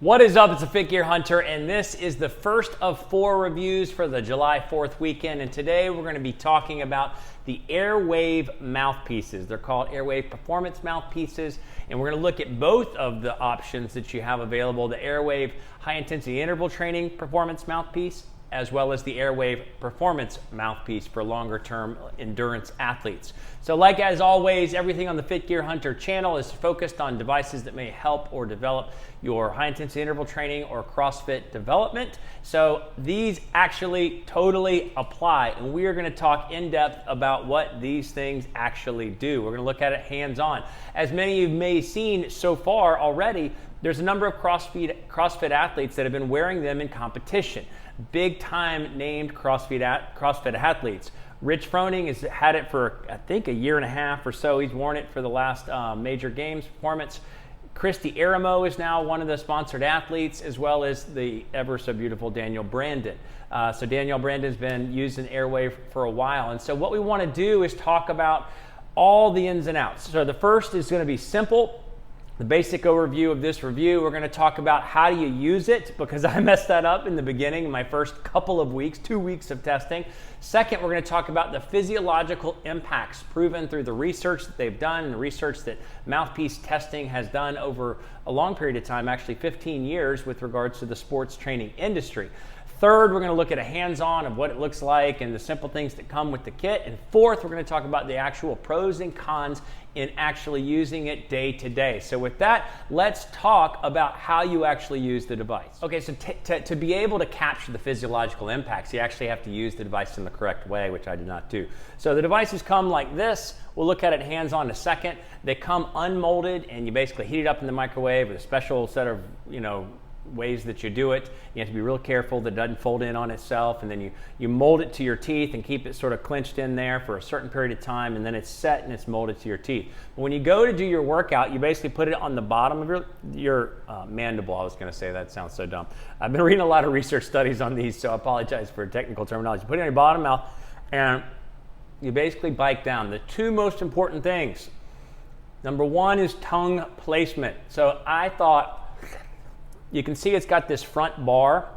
What is up? It's the Fit Gear Hunter, and this is the first of 4 reviews for the July 4th weekend. And today we're going to be talking about the Airwaav mouthpieces. They're called Airwaav Performance Mouthpieces, and we're going to look at both of the options that you have available: the Airwaav High Intensity Interval Training Performance Mouthpiece, as well as the Airwaav Performance Mouthpiece for longer term endurance athletes. So like as always, everything on the Fit Gear Hunter channel is focused on devices that may help or develop your high intensity interval training or CrossFit development. So these actually totally apply, and we are going to talk in depth about what these things actually do. We're going to look at it hands-on. As many of you may have seen so far already, there's a number of CrossFit athletes that have been wearing them in competition. Big time named CrossFit athletes. Rich Froning has had it for, I think, a year and a half or so. He's worn it for the last major games performance. Christy Aramo is now one of the sponsored athletes, as well as the ever so beautiful Daniel Brandon. So Daniel Brandon's been using Airwaav for a while. And so what we want to do is talk about all the ins and outs. So the first is going to be simple. The basic overview of this review. We're going to talk about how do you use it, because I messed that up in the beginning, in my first couple of weeks, 2 weeks of testing. Second, we're going to talk about the physiological impacts proven through the research that they've done and the research that Mouthpiece testing has done over a long period of time, actually 15 years, with regards to the sports training industry. Third, we're going to look at a hands-on of what it looks like and the simple things that come with the kit. And fourth, we're going to talk about the actual pros and cons in actually using it day to day. So with that, let's talk about how you actually use the device. Okay, so to be able to capture the physiological impacts, you actually have to use the device in the correct way, which I did not do. So the devices come like this. We'll look at it hands-on in a second. They come unmolded, and you basically heat it up in the microwave with a special set of, ways that you do it. You have to be real careful that it doesn't fold in on itself, and then you mold it to your teeth and keep it sort of clenched in there for a certain period of time, and then it's set and it's molded to your teeth. But when you go to do your workout, you basically put it on the bottom of your mandible. I was going to say that sounds so dumb. I've been reading a lot of research studies on these, so I apologize for technical terminology. You put it on your bottom mouth, and you basically bite down. The two most important things. Number one is tongue placement. So I thought, you can see it's got this front bar.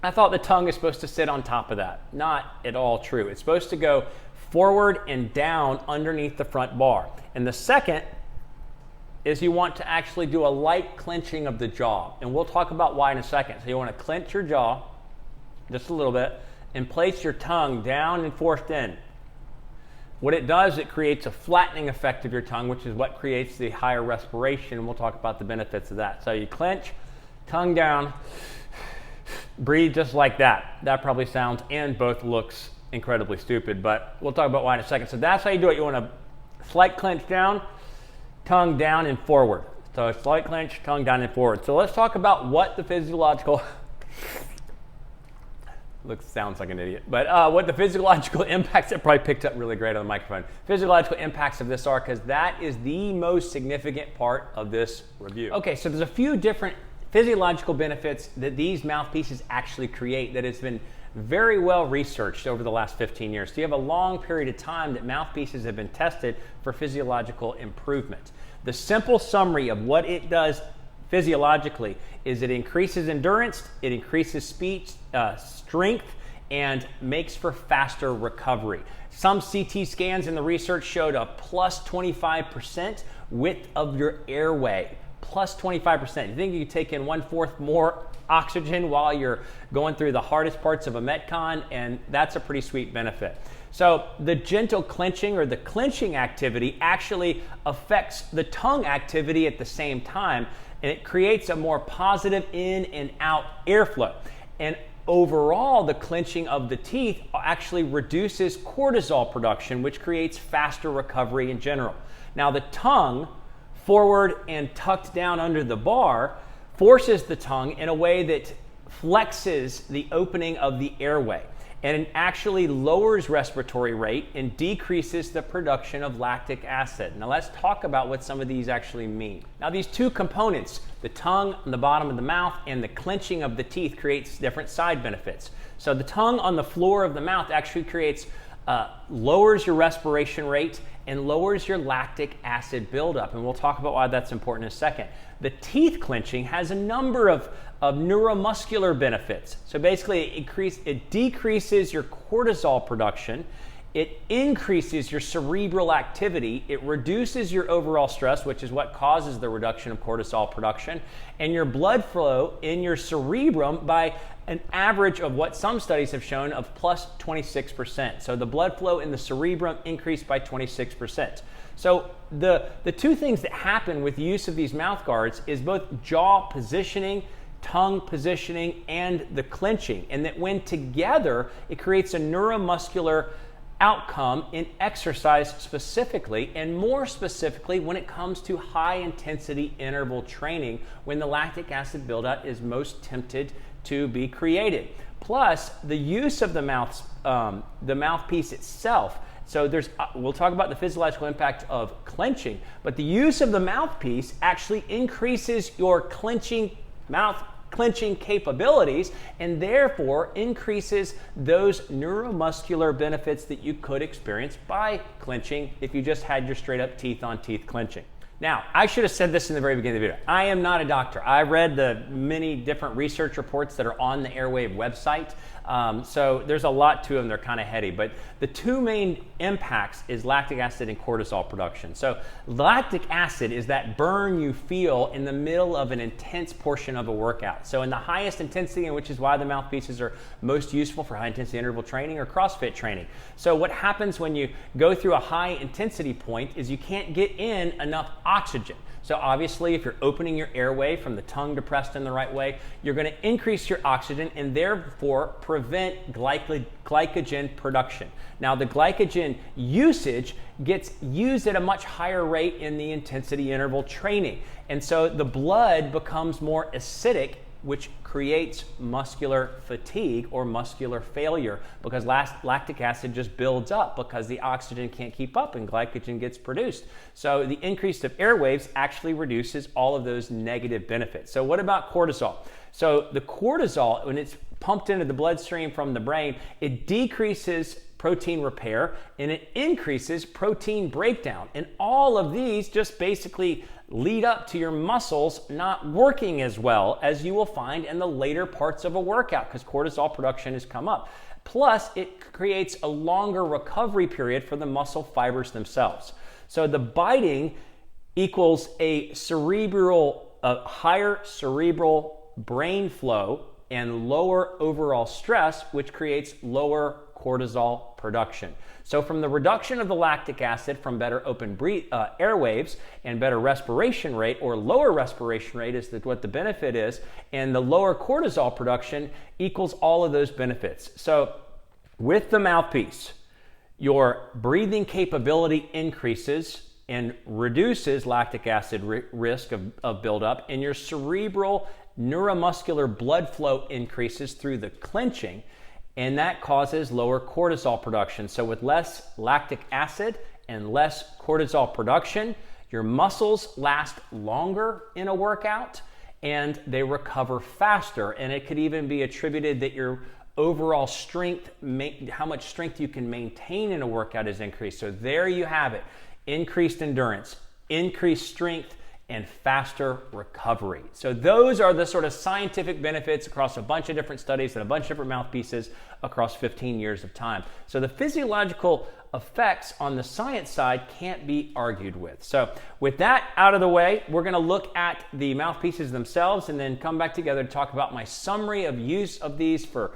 I thought the tongue is supposed to sit on top of that. Not at all true. It's supposed to go forward and down underneath the front bar. And the second is you want to actually do a light clenching of the jaw. And we'll talk about why in a second. So you want to clench your jaw just a little bit and place your tongue down and forced in. What it does, it creates a flattening effect of your tongue, which is what creates the higher respiration. And we'll talk about the benefits of that. So you clench, tongue down, breathe just like that. That probably sounds and both looks incredibly stupid, but we'll talk about why in a second. So that's how you do it. You want to slight clench down, tongue down and forward. So slight clench, tongue down and forward. So let's talk about what the physiological sounds like an idiot, but what the physiological impacts, it probably picked up really great on the microphone. Physiological impacts of this are, because that is the most significant part of this review. Okay, so there's a few different physiological benefits that these mouthpieces actually create that has been very well researched over the last 15 years. So you have a long period of time that mouthpieces have been tested for physiological improvement. The simple summary of what it does physiologically is it increases endurance, it increases speech, strength, and makes for faster recovery. Some CT scans in the research showed a plus 25% width of your airway. Plus 25%. You think you can take in 1/4 more oxygen while you're going through the hardest parts of a Metcon, and that's a pretty sweet benefit. So the gentle clenching or the clenching activity actually affects the tongue activity at the same time, and it creates a more positive in and out airflow. And overall, the clenching of the teeth actually reduces cortisol production, which creates faster recovery in general. Now the tongue, forward and tucked down under the bar, forces the tongue in a way that flexes the opening of the airway, and it actually lowers respiratory rate and decreases the production of lactic acid. Now let's talk about what some of these actually mean. Now these two components, the tongue on the bottom of the mouth and the clenching of the teeth, creates different side benefits. So the tongue on the floor of the mouth actually creates lowers your respiration rate, and lowers your lactic acid buildup. And we'll talk about why that's important in a second. The teeth clenching has a number of neuromuscular benefits. So basically, it decreases your cortisol production. It increases your cerebral activity. It reduces your overall stress, which is what causes the reduction of cortisol production, and your blood flow in your cerebrum by an average of what some studies have shown of plus 26%. So the blood flow in the cerebrum increased by 26%. So the two things that happen with the use of these mouth guards is both jaw positioning, tongue positioning, and the clenching. And that when together, it creates a neuromuscular outcome in exercise specifically, and more specifically when it comes to high intensity interval training when the lactic acid buildup is most tempted to be created. Plus, the use of the mouthpiece itself. So we'll talk about the physiological impact of clenching, but the use of the mouthpiece actually increases your mouth clenching capabilities, and therefore increases those neuromuscular benefits that you could experience by clenching if you just had your straight up teeth on teeth clenching. Now, I should have said this in the very beginning of the video. I am not a doctor. I read the many different research reports that are on the Airwaav website. So there's a lot to them. They're kind of heady. But the two main impacts is lactic acid and cortisol production. So lactic acid is that burn you feel in the middle of an intense portion of a workout. So in the highest intensity, which is why the mouthpieces are most useful for high intensity interval training or CrossFit training. So what happens when you go through a high intensity point is you can't get in enough oxygen. So obviously, if you're opening your airway from the tongue depressed in the right way, you're going to increase your oxygen and therefore prevent glycogen production. Now, the glycogen usage gets used at a much higher rate in the intensity interval training. And so the blood becomes more acidic, which creates muscular fatigue or muscular failure because lactic acid just builds up because the oxygen can't keep up and glycogen gets produced. So the increase of airwaves actually reduces all of those negative benefits. So what about cortisol? So the cortisol, when it's pumped into the bloodstream from the brain, it decreases protein repair and it increases protein breakdown. And all of these just basically lead up to your muscles not working as well as you will find in the later parts of a workout because cortisol production has come up. Plus, it creates a longer recovery period for the muscle fibers themselves. So the biting equals a higher cerebral brain flow and lower overall stress, which creates lower cortisol production. So from the reduction of the lactic acid from better open airwaves and better respiration rate or lower respiration rate is what the benefit is, and the lower cortisol production equals all of those benefits. So with the mouthpiece, your breathing capability increases and reduces lactic acid risk of buildup, and your cerebral neuromuscular blood flow increases through the clenching, and that causes lower cortisol production. So with less lactic acid and less cortisol production, your muscles last longer in a workout and they recover faster. And it could even be attributed that your overall strength, how much strength you can maintain in a workout is increased. So there you have it. Increased endurance, increased strength, and faster recovery. So those are the sort of scientific benefits across a bunch of different studies and a bunch of different mouthpieces across 15 years of time. So the physiological effects on the science side can't be argued with. So with that out of the way, we're going to look at the mouthpieces themselves and then come back together to talk about my summary of use of these for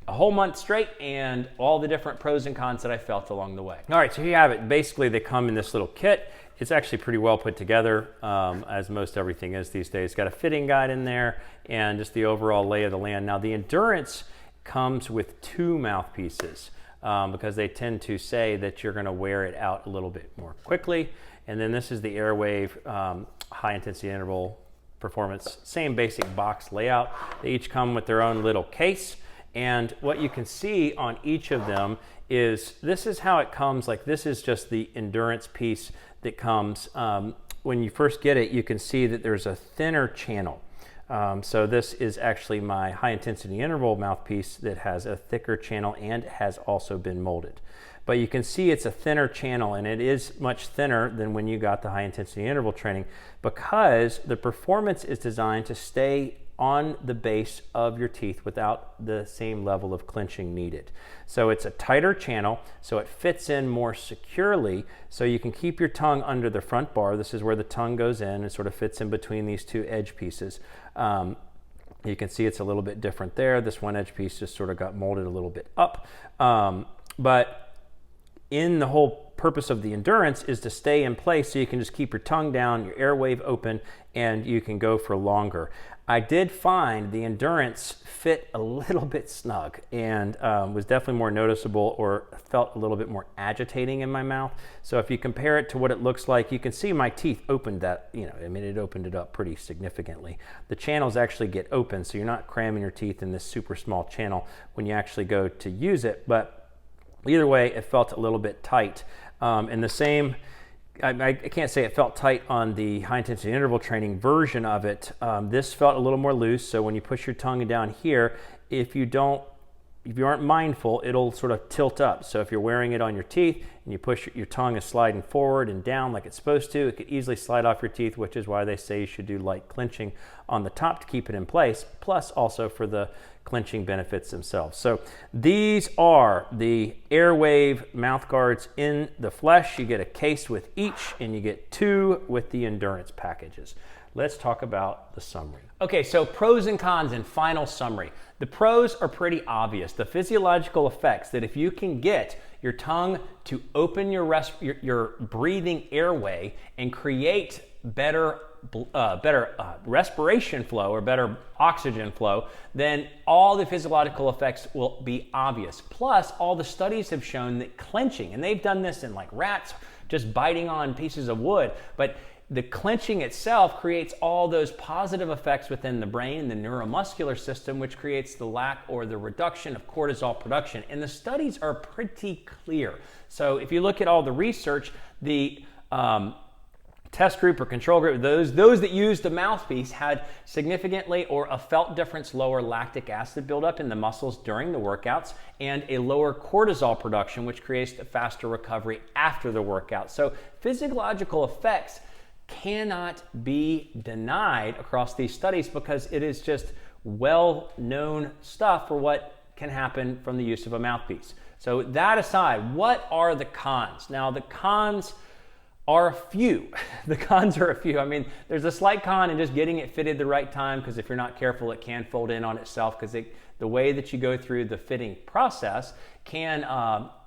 a whole month straight and all the different pros and cons that I felt along the way. All right, so here you have it. Basically, they come in this little kit. It's actually pretty well put together, as most everything is these days. It's got a fitting guide in there and just the overall lay of the land. Now, the endurance comes with 2 mouthpieces because they tend to say that you're going to wear it out a little bit more quickly. And then this is the Airwaav high intensity interval performance. Same basic box layout. They each come with their own little case. And what you can see on each of them is this is how it comes. Like this is just the endurance piece that comes. When you first get it, you can see that there's a thinner channel So this is actually my high intensity interval mouthpiece that has a thicker channel and has also been molded. But you can see it's a thinner channel, and it is much thinner than when you got the high intensity interval training, because the performance is designed to stay on the base of your teeth without the same level of clenching needed. So it's a tighter channel, so it fits in more securely, so you can keep your tongue under the front bar. This is where the tongue goes in and sort of fits in between these two edge pieces. You can see it's a little bit different there. This one edge piece just sort of got molded a little bit up. But in the whole purpose of the endurance is to stay in place, so you can just keep your tongue down, your airwave open, and you can go for longer. I did find the endurance fit a little bit snug and was definitely more noticeable, or felt a little bit more agitating in my mouth. So if you compare it to what it looks like, you can see my teeth opened that, it opened it up pretty significantly. The channels actually get open, so you're not cramming your teeth in this super small channel when you actually go to use it. But either way, it felt a little bit tight. And the same, I can't say it felt tight on the high intensity interval training version of it. This felt a little more loose, so when you push your tongue down here, if you aren't mindful, it'll sort of tilt up. So if you're wearing it on your teeth and you push, your tongue is sliding forward and down like it's supposed to, it could easily slide off your teeth, which is why they say you should do light clenching on the top to keep it in place, plus also for the clenching benefits themselves. So these are the Airwaav mouth guards in the flesh. You get a case with each, and you get 2 with the endurance packages. Let's talk about the summary. Okay, so pros and cons and final summary. The pros are pretty obvious. The physiological effects that if you can get your tongue to open your breathing airway and create better respiration flow, or better oxygen flow, then all the physiological effects will be obvious. Plus, all the studies have shown that clenching, and they've done this in like rats just biting on pieces of wood, but the clenching itself creates all those positive effects within the brain and the neuromuscular system, which creates the lack or the reduction of cortisol production. And the studies are pretty clear. So if you look at all the research, the test group or control group, those that used the mouthpiece had significantly or a felt difference lower lactic acid buildup in the muscles during the workouts, and a lower cortisol production, which creates a faster recovery after the workout. So physiological effects cannot be denied across these studies, because it is just well-known stuff for what can happen from the use of a mouthpiece. So that aside, what are the cons? Now, the cons are a few. The cons are a few. I mean, there's a slight con in just getting it fitted the right time, because if you're not careful, it can fold in on itself, because the way that you go through the fitting process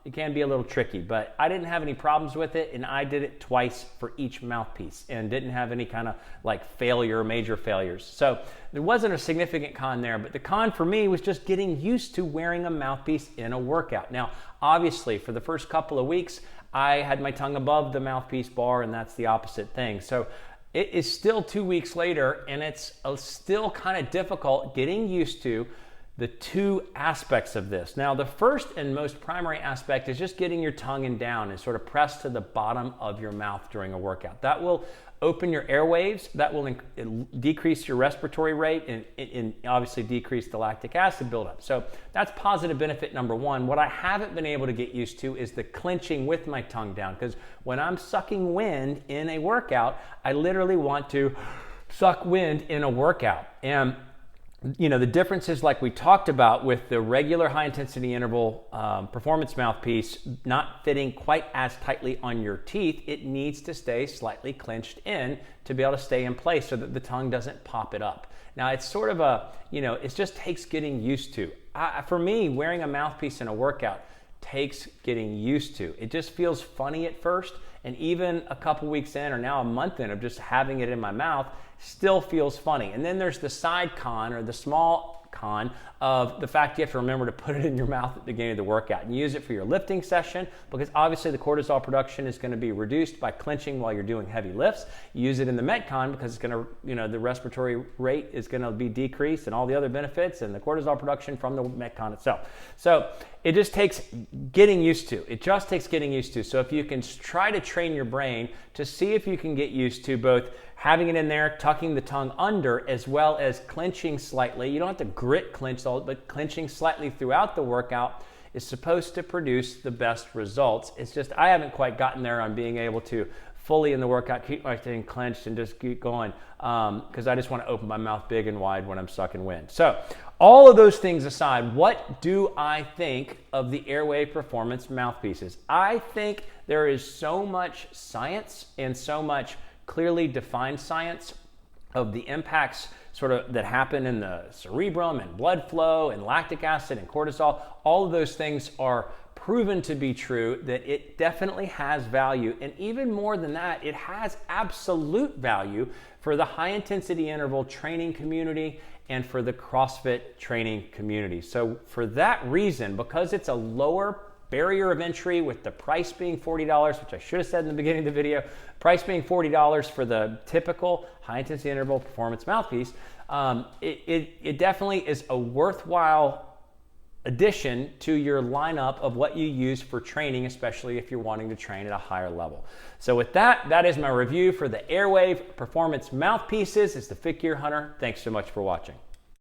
it can be a little tricky. But I didn't have any problems with it, and I did it twice for each mouthpiece and didn't have any kind of like major failures. So there wasn't a significant con there, but the con for me was just getting used to wearing a mouthpiece in a workout. Now, obviously, for the first couple of weeks, I had my tongue above the mouthpiece bar, and that's the opposite thing. So it is still 2 weeks later, and it's still kind of difficult getting used to the 2 aspects of this. Now, the first and most primary aspect is just getting your tongue down and sort of pressed to the bottom of your mouth during a workout. That will open your airwaves, that will decrease your respiratory rate, and obviously decrease the lactic acid buildup. So that's positive benefit number 1. What I haven't been able to get used to is the clenching with my tongue down, because when I'm sucking wind in a workout, I literally want to suck wind in a workout. And the differences, like we talked about with the regular high intensity interval performance mouthpiece not fitting quite as tightly on your teeth, it needs to stay slightly clenched in to be able to stay in place so that the tongue doesn't pop it up. Now, it's sort of it just takes getting used to. For me, wearing a mouthpiece in a workout takes getting used to. It just feels funny at first, and even a couple weeks in, or now a month in, of just having it in my mouth, still feels funny. And then there's the side con, or the small con, of the fact you have to remember to put it in your mouth at the beginning of the workout and use it for your lifting session, because obviously the cortisol production is going to be reduced by clenching while you're doing heavy lifts. You use it in the Metcon because it's going to, the respiratory rate is going to be decreased, and all the other benefits, and the cortisol production from the Metcon itself. So it just takes getting used to. It just takes getting used to. So if you can try to train your brain to see if you can get used to both having it in there, tucking the tongue under, as well as clenching slightly. You don't have to grit clench, but clenching slightly throughout the workout is supposed to produce the best results. It's just I haven't quite gotten there on being able to fully in the workout keep my thing clenched and just keep going because I just want to open my mouth big and wide when I'm sucking wind. So all of those things aside, what do I think of the Airwaav Performance Mouthpieces? I think there is so much science and so much clearly defined science of the impacts sort of that happen in the cerebrum and blood flow and lactic acid and cortisol. All of those things are proven to be true, that it definitely has value. And even more than that, it has absolute value for the high intensity interval training community and for the CrossFit training community. So for that reason, because it's a lower barrier of entry with the price being $40, which I should have said in the beginning of the video, price being $40 for the typical high intensity interval performance mouthpiece, it definitely is a worthwhile addition to your lineup of what you use for training, especially if you're wanting to train at a higher level. So with that, that is my review for the Airwaav Performance Mouthpieces. It's the Fit Gear Hunter. Thanks so much for watching.